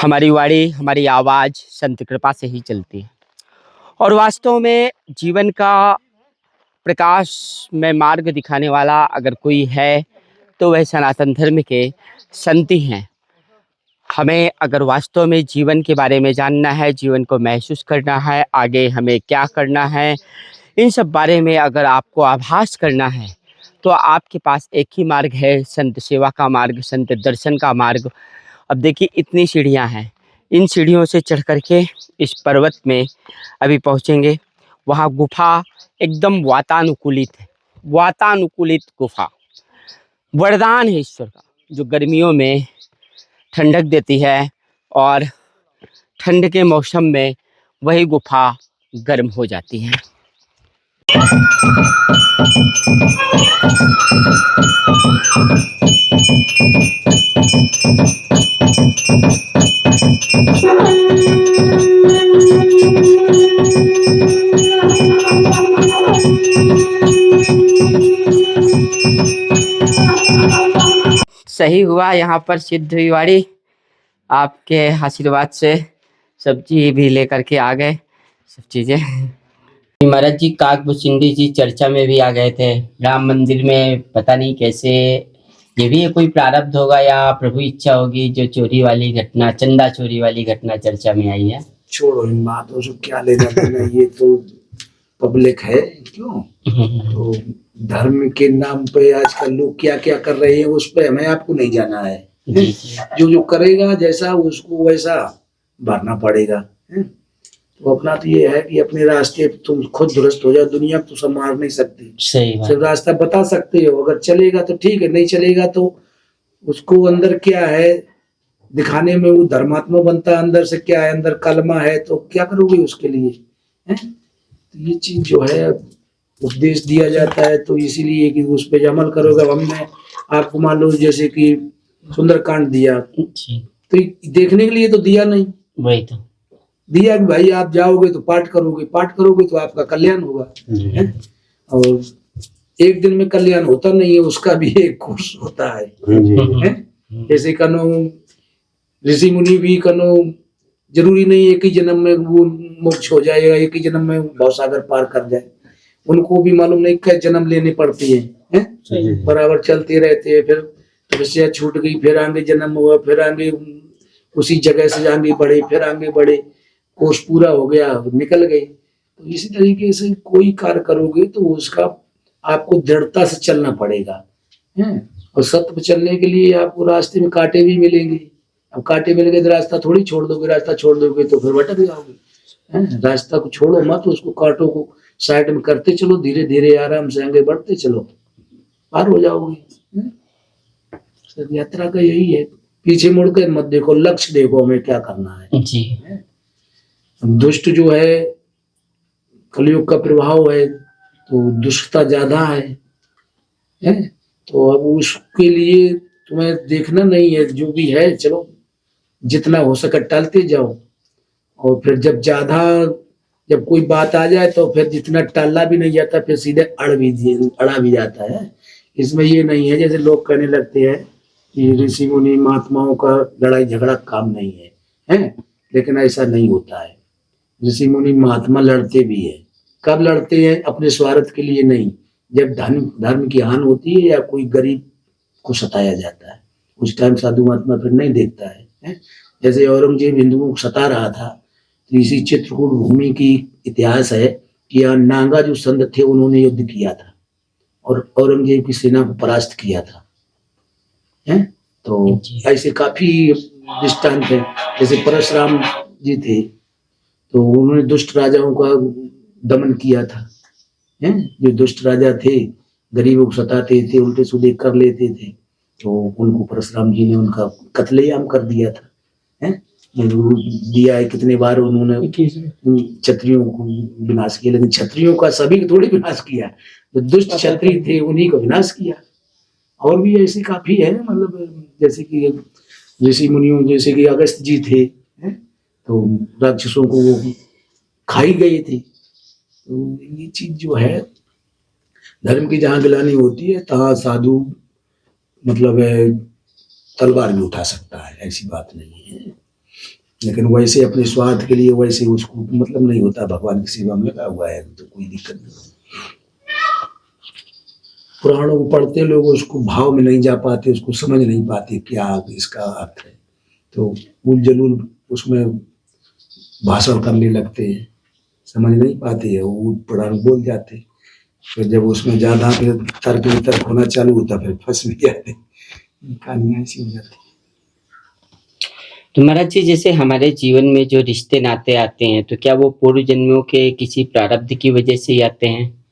हमारी वाणी, हमारी आवाज़ संत कृपा से ही चलती है। और वास्तव में जीवन का प्रकाश में मार्ग दिखाने वाला अगर कोई है, तो वह सनातन धर्म के संत ही हैं। हमें अगर वास्तव में जीवन के बारे में जानना है, जीवन को महसूस करना है, आगे हमें क्या करना है, इन सब बारे में अगर आपको आभास करना है, तो आपके पास एक ही मार्ग है, संत सेवा का मार्ग, संत दर्शन का मार्ग। अब देखिए इतनी सीढ़ियाँ हैं, इन सीढ़ियों से चढ़ कर के इस पर्वत में अभी पहुँचेंगे। वहाँ गुफ़ा एकदम वातानुकूलित है, वातानुकूलित गुफ़ा। वरदान है ईश्वर का, जो गर्मियों में ठंडक देती है और ठंड के मौसम में वही गुफ़ा गर्म हो जाती है। सही हुआ, यहाँ पर सिद्ध हुई वाणी। आपके आशीर्वाद से सब्जी भी लेकर के आ गए, सब चीज़ें। महाराज जी काकभूषुंडी जी चर्चा में भी आ गए थे। राम मंदिर में पता नहीं कैसे, ये भी कोई प्रारब्ध होगा या प्रभु इच्छा होगी, जो चोरी वाली घटना, चंदा चोरी वाली घटना चर्चा में आई है। छोड़ो इन बातों से, क्या लेना देना, ये तो पब्लिक है क्यों। तो धर्म के नाम पे आजकल लोग क्या क्या कर रहे हैं, उस पे हमें आपको नहीं जाना है। जो जो करेगा जैसा उसको वैसा भरना पड़ेगा। तो अपना तो ये है कि अपने रास्ते तुम खुद दुरुस्त हो जाओ, दुनिया तो संभाल नहीं सकती। सिर्फ रास्ता बता सकते हो, अगर चलेगा तो ठीक है, नहीं चलेगा तो उसको अंदर क्या है दिखाने में वो धर्मात्मा बनता है, अंदर से क्या है, अंदर कलमा है, तो क्या करोगे उसके लिए है? तो ये चीज जो है उपदेश दिया जाता है, तो इसीलिए कि उस पर अमल करोगे। हमने आपको मान लो जैसे कि सुंदरकांड दिया, तो देखने के लिए तो दिया नहीं, वही तो दिया कि भाई आप जाओगे तो पाठ करोगे तो आपका कल्याण होगा। और एक दिन में कल्याण होता नहीं है, उसका भी एक कोर्स होता है। जैसे कनो ऋषि मुनि भी कनो जरूरी नहीं एक ही जन्म में वो मोक्ष हो जाएगा, एक ही जन्म में भवसागर पार कर जाए, उनको भी मालूम नहीं क्या जन्म लेने पड़ती है? बराबर चलते रहते हैं। फिर तपस्या छूट गई, फिर आगे जन्म हुआ, फिर आगे उसी जगह से आगे बढ़े, फिर आगे बढ़े, कोर्स पूरा हो गया, निकल गए। तो इसी तरीके से कोई कार्य करोगे तो उसका आपको दृढ़ता से चलना पड़ेगा है। और सत्य पर चलने के लिए आपको रास्ते में कांटे भी मिलेंगे। अब कांटे मिल गए तो रास्ता थोड़ी छोड़ दोगे, रास्ता छोड़ दोगे तो फिर भटक जाओगे। रास्ता को छोड़ो मत, उसको कांटों को साइड में करते चलो, धीरे धीरे आराम से आगे बढ़ते चलो, पार हो जाओगे। यात्रा का यही है, पीछे मुड़ कर मत देखो, लक्ष्य देखो हमें क्या करना है जी। दुष्ट जो है, कलयुग का प्रभाव है, तो दुष्टता ज्यादा है? तो अब उसके लिए तुम्हें देखना नहीं है, जो भी है चलो जितना हो सके टालते जाओ। और फिर जब कोई बात आ जाए तो फिर जितना टालना भी नहीं जाता, फिर सीधे अड़ा भी जाता है। इसमें ये नहीं है जैसे लोग कहने लगते हैं कि ऋषि मुनि महात्माओं का लड़ाई झगड़ा काम नहीं है? लेकिन ऐसा नहीं होता है। ऋषि मुनि महात्मा लड़ते भी है। कब लड़ते हैं? अपने स्वार्थ के लिए नहीं, जब धर्म की हानि होती है या कोई गरीब को सताया जाता है, उस टाइम साधु महात्मा फिर नहीं देखता है? जैसे औरंगजेब हिंदुओं को सता रहा था, तो इसी चित्रकूट भूमि की इतिहास है कि यहाँ नागा जो संत थे उन्होंने युद्ध किया था और औरंगजेब की सेना को परास्त किया था है? तो ऐसे काफी दृष्टांत है। जैसे परशुराम जी थे, तो उन्होंने दुष्ट राजाओं का दमन किया था है? जो दुष्ट राजा थे, गरीबों को सताते थे, उल्टे सीधे कर लेते थे, तो उनको परशुराम जी ने उनका कत्लेआम कर दिया था है? दिया है कितने बार उन्होंने क्षत्रियों को विनाश किया, लेकिन क्षत्रियों का सभी को थोड़ी विनाश किया, जो दुष्ट क्षत्रिय थे उन्हीं को विनाश किया। और भी ऐसे काफी है, मतलब जैसे कि ऋषि मुनियों, जैसे कि अगस्त जी थे तो राक्षसों को वो खाई गए थे। तो ये चीज जो है, धर्म की जहाँ गिलानी होती है तहाँ साधु मतलब तलवार भी उठा सकता है, ऐसी बात नहीं है। लेकिन वैसे अपने स्वार्थ के लिए वैसे उसको मतलब नहीं होता, भगवान की सेवा में लगा हुआ है तो कोई दिक्कत नहीं। पुराणों को पढ़ते लोग उसको भाव में नहीं जा पाते, उसको समझ नहीं पाते क्या इसका अर्थ है, तो उल जलूल उसमें भाषण करने लगते हैं, समझ नहीं पाते हैं, वो पुराण बोल जाते हैं। फिर जब उसमें ज़्यादा फिर तर्क वितर्क होना चालू होता फिर फंस भी जाते, कहानियाँ ऐसी हो जाती। तो महाराज जी, जैसे हमारे जीवन में जो रिश्ते नाते आते हैं, तो क्या वो पूर्व जन्मों के किसी प्रारब्ध की वजह से ही आते हैं?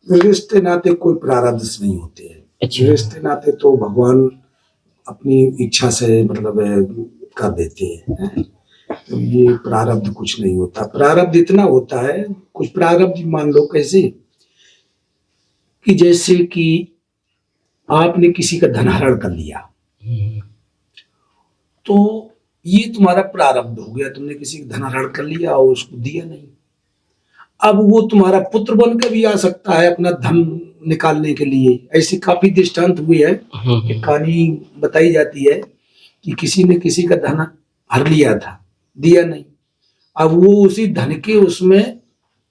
रिश्ते नाते कोई प्रारब्ध से नहीं होते हैं। अच्छा। रिश्ते नाते तो भगवान अपनी इच्छा से मतलब कर देते हैं। तो ये प्रारब्ध कुछ नहीं होता। प्रारब्ध इतना होता है, कुछ प्रारब्ध मान लो कैसे कि जैसे कि आपने किसी का धन हरण कर लिया, तो ये तुम्हारा प्रारब्ध हो गया, तुमने किसी का धन हरण कर लिया और उसको दिया नहीं। अब वो तुम्हारा पुत्र बन के भी आ सकता है अपना धन निकालने के लिए। ऐसी काफी दृष्टांत हुई है, एक कहानी बताई जाती है कि किसी ने किसी का धन हर लिया था, दिया नहीं। अब वो उसी धन के उसमें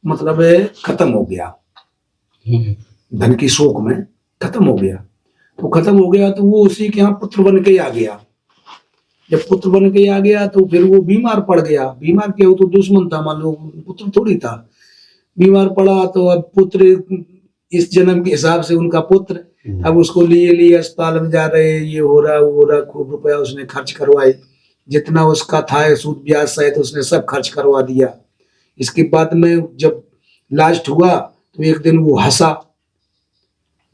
मतलब खत्म हो गया, धन की शोक में खत्म हो गया। तो खत्म हो गया तो वो उसी के यहाँ पुत्र बन के आ गया। जब पुत्र बन के आ गया तो फिर वो बीमार पड़ गया। बीमार क्या, वो तो दुश्मन था, मान लो पुत्र थोड़ी था। बीमार पड़ा तो अब पुत्र इस जन्म के हिसाब से उनका पुत्र, अब उसको लिए अस्पताल में जा रहे, ये हो रहा वो हो रहा, खूब रुपया उसने खर्च करवाए, जितना उसका था सूद ब्याज सहित उसने सब खर्च करवा दिया। इसके बाद में जब लास्ट हुआ तो एक दिन वो हंसा,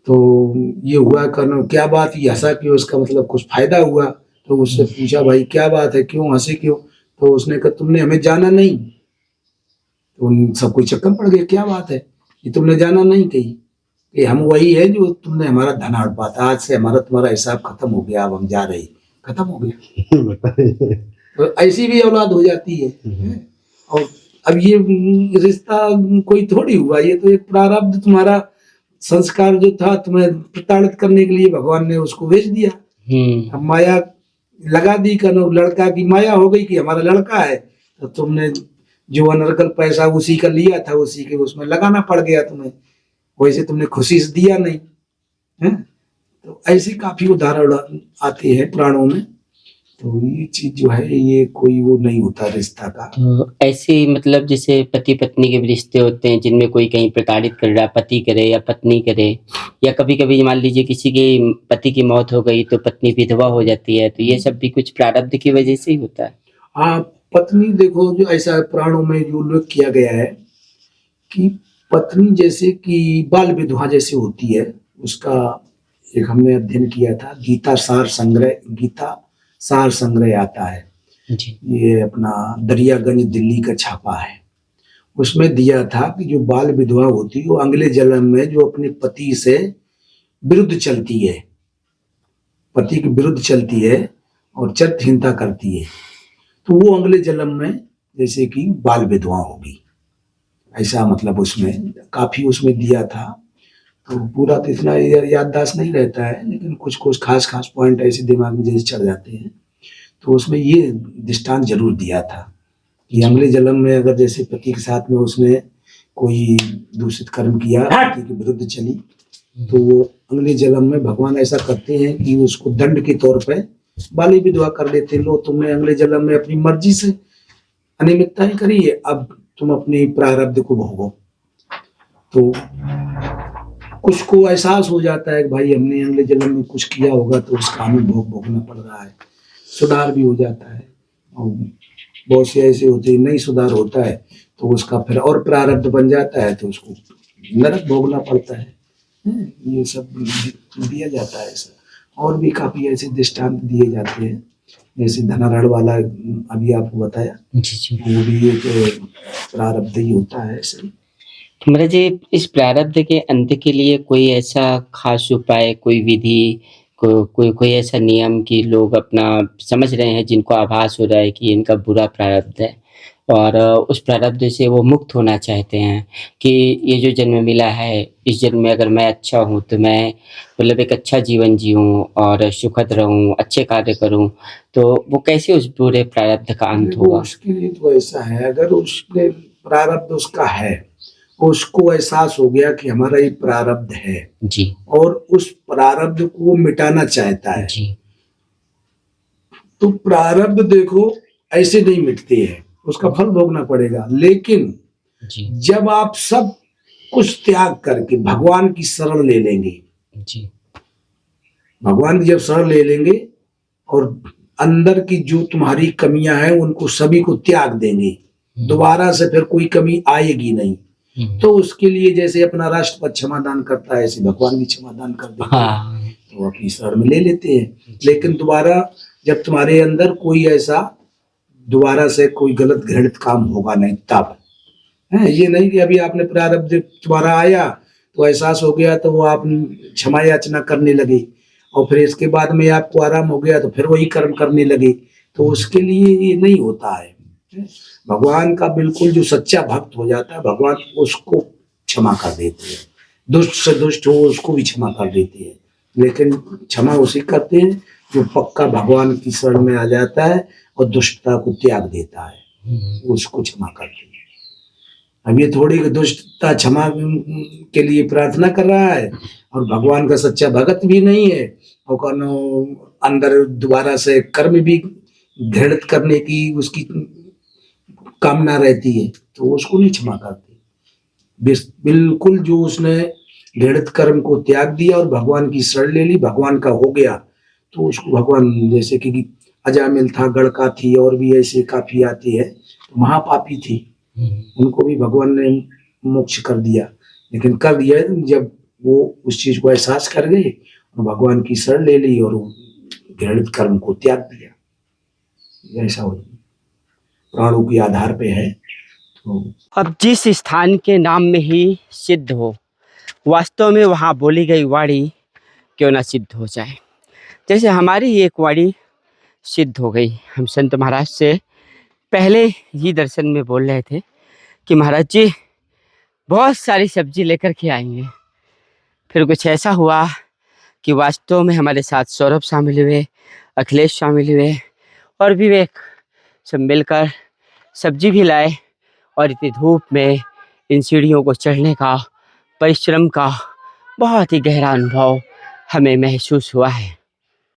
तो ये हुआ कहना क्या बात, ये हंसा क्यों, उसका मतलब कुछ फायदा हुआ। तो उससे पूछा भाई क्या बात है, क्यों हंसे क्यों, तो उसने कहा तुमने हमें जाना नहीं। तो उन सब कोई चक्कर पड़ गया, क्या बात है ये तुमने जाना नहीं, कही कि हम वही है जो तुमने हमारा धन हड़पा था, आज से हमारा तुम्हारा हिसाब खत्म हो गया, अब हम जा रहे, खत्म हो गया। तो ऐसी भी औलाद हो जाती है। और अब ये रिश्ता कोई थोड़ी हुआ, ये तो एक प्रारब्ध, तुम्हारा संस्कार जो था तुम्हें प्रताड़ित करने के लिए भगवान ने उसको भेज दिया। अब माया लगा दी, कनो लड़का की माया हो गई कि हमारा लड़का है, तो तुमने जो अनर्गल पैसा उसी का लिया था उसी के उसमें लगाना पड़ गया तुम्हें, वैसे तुमने खुशी से दिया नहीं है। तो ऐसे काफी उदाहरण आते हैं पुराणों में। तो ये चीज जो है ये कोई वो नहीं होता रिश्ता का। तो ऐसे मतलब जैसे पति पत्नी के भी रिश्ते होते हैं जिनमें कोई कहीं प्रताड़ित कर रहा, पति करे या पत्नी करे, या कभी कभी मान लीजिए किसी के पति की मौत हो गई तो पत्नी विधवा हो जाती है, तो ये सब भी कुछ प्रारब्ध की वजह से ही होता है। हाँ, पत्नी देखो जो ऐसा पुराणों में जो उल्लेख किया गया है कि पत्नी जैसे कि बाल विधवा जैसे होती है, उसका एक हमने अध्ययन किया था, गीता सार संग्रह आता है जी। ये अपना दरियागंज दिल्ली का छापा है, उसमें दिया था कि जो बाल विधवा होती है वो अगले जन्म में जो अपने पति से विरुद्ध चलती है, पति के विरुद्ध चलती है और चरित्रहीनता करती है, तो वो अगले जन्म में जैसे कि बाल विधवा होगी, ऐसा मतलब उसमें काफी उसमें दिया था। तो पूरा तो इतना याददाश्त नहीं रहता है, लेकिन कुछ कुछ खास पॉइंट ऐसे दिमाग में जैसे चढ़ जाते हैं। तो उसमें ये दृष्टांत जरूर दिया था कि अगले जन्म में अगर जैसे पति के साथ में उसने कोई दूषित कर्म किया, पति के विरुद्ध चली, तो वो अगले जन्म में भगवान ऐसा करते हैं कि उसको दंड के तौर पे बाल विधवा कर देते हैं। लो तुमने अगले जन्म में अपनी मर्जी से अनियमितताएं करी है, अब तुम अपने प्रारब्ध को भोगो। तो कुछ को एहसास हो जाता है कि भाई हमने अगले जन्म में कुछ किया होगा तो उसका हमें भोगना पड़ रहा है, सुधार भी हो जाता है। और बहुत से ऐसे होते हैं नहीं सुधार होता है तो उसका फिर और प्रारब्ध बन जाता है, तो उसको नरक भोगना पड़ता है। ये सब दिया जाता है ऐसा। और भी काफी ऐसे दृष्टांत दिए जाते हैं, जैसे धनाढ़ वाला अभी आपको बताया, वो भी एक प्रारब्ध ही होता है ऐसे। तो महाराज जी, इस प्रारब्ध के अंत के लिए कोई ऐसा खास उपाय, कोई विधि, कोई ऐसा नियम कि लोग अपना समझ रहे हैं, जिनको आभास हो रहा है कि इनका बुरा प्रारब्ध है, और उस प्रारब्ध से वो मुक्त होना चाहते हैं कि ये जो जन्म मिला है, इस जन्म में अगर मैं अच्छा हूँ तो मैं मतलब एक अच्छा जीवन जीऊँ और सुखद रहूँ, अच्छे कार्य करूँ, तो वो कैसे उस बुरे प्रारब्ध का अंत देखो होगा? उसके लिए तो ऐसा है, अगर उसने प्रारब्ध उसका है, उसको एहसास हो गया कि हमारा ये प्रारब्ध है जी, और उस प्रारब्ध को वो मिटाना चाहता है, जी, तो प्रारब्ध देखो ऐसे नहीं मिटते हैं, उसका फल भोगना पड़ेगा। लेकिन जी, जब आप सब कुछ त्याग करके भगवान की शरण ले लेंगे, जी, भगवान की जब शरण ले लेंगे और अंदर की जो तुम्हारी कमियां हैं उनको सभी को त्याग देंगे, दोबारा से फिर कोई कमी आएगी नहीं। तो उसके लिए जैसे अपना राष्ट्रपति क्षमादान करता है, ऐसे भगवान भी क्षमादान कर देते हैं, हाँ, तो अपनी शरण में ले लेते हैं। लेकिन दोबारा जब तुम्हारे अंदर कोई ऐसा दोबारा से कोई गलत घृणित काम होगा नहीं, तब है। ये नहीं कि अभी आपने प्रारब्ध तुम्हारा आया तो एहसास हो गया तो वो आप क्षमा याचना करने लगे और फिर इसके बाद में आपको आराम हो गया तो फिर वही कर्म करने लगे, तो उसके लिए ये नहीं होता है। भगवान का बिल्कुल जो सच्चा भक्त हो जाता है, भगवान उसको क्षमा कर देते हैं, दुष्ट से दुष्ट हो उसको भी क्षमा कर देते हैं। लेकिन क्षमा उसे करते हैं जो पक्का भगवान की शरण में आ जाता है और दुष्टता को त्याग देता है, उसको क्षमा करते हैं। अब ये थोड़ी दुष्टता क्षमा के लिए प्रार्थना कर रहा है और भगवान का सच्चा भगत भी नहीं है और अंदर दोबारा से कर्म भी घृणित करने की उसकी कामना रहती है, तो उसको नहीं क्षमा करते। बिल्कुल जो उसने घृणित कर्म को त्याग दिया और भगवान की शरण ले ली, भगवान का हो गया, तो उसको भगवान जैसे कि अजामिल था, गड़का थी और भी ऐसे काफी आती है, तो महापापी थी, उनको भी भगवान ने मोक्ष कर दिया। लेकिन कर दिया जब वो उस चीज को एहसास कर गए और भगवान की शरण ले ली और घृणित कर्म को त्याग दिया। ऐसा हो प्राणों के आधार पे है। तो अब जिस स्थान के नाम में ही सिद्ध हो, वास्तव में वहाँ बोली गई वाणी क्यों ना सिद्ध हो जाए। जैसे हमारी एक वाणी सिद्ध हो गई, हम संत महाराज से पहले ही दर्शन में बोल रहे थे कि महाराज जी बहुत सारी सब्जी लेकर के आएंगे। फिर कुछ ऐसा हुआ कि वास्तव में हमारे साथ सौरभ शामिल हुए, अखिलेश शामिल हुए और विवेक सब मिलकर सब्जी भी लाए और इतनी धूप में इन सीढ़ियों को चढ़ने का, परिश्रम का बहुत ही गहरा अनुभव हमें महसूस हुआ है।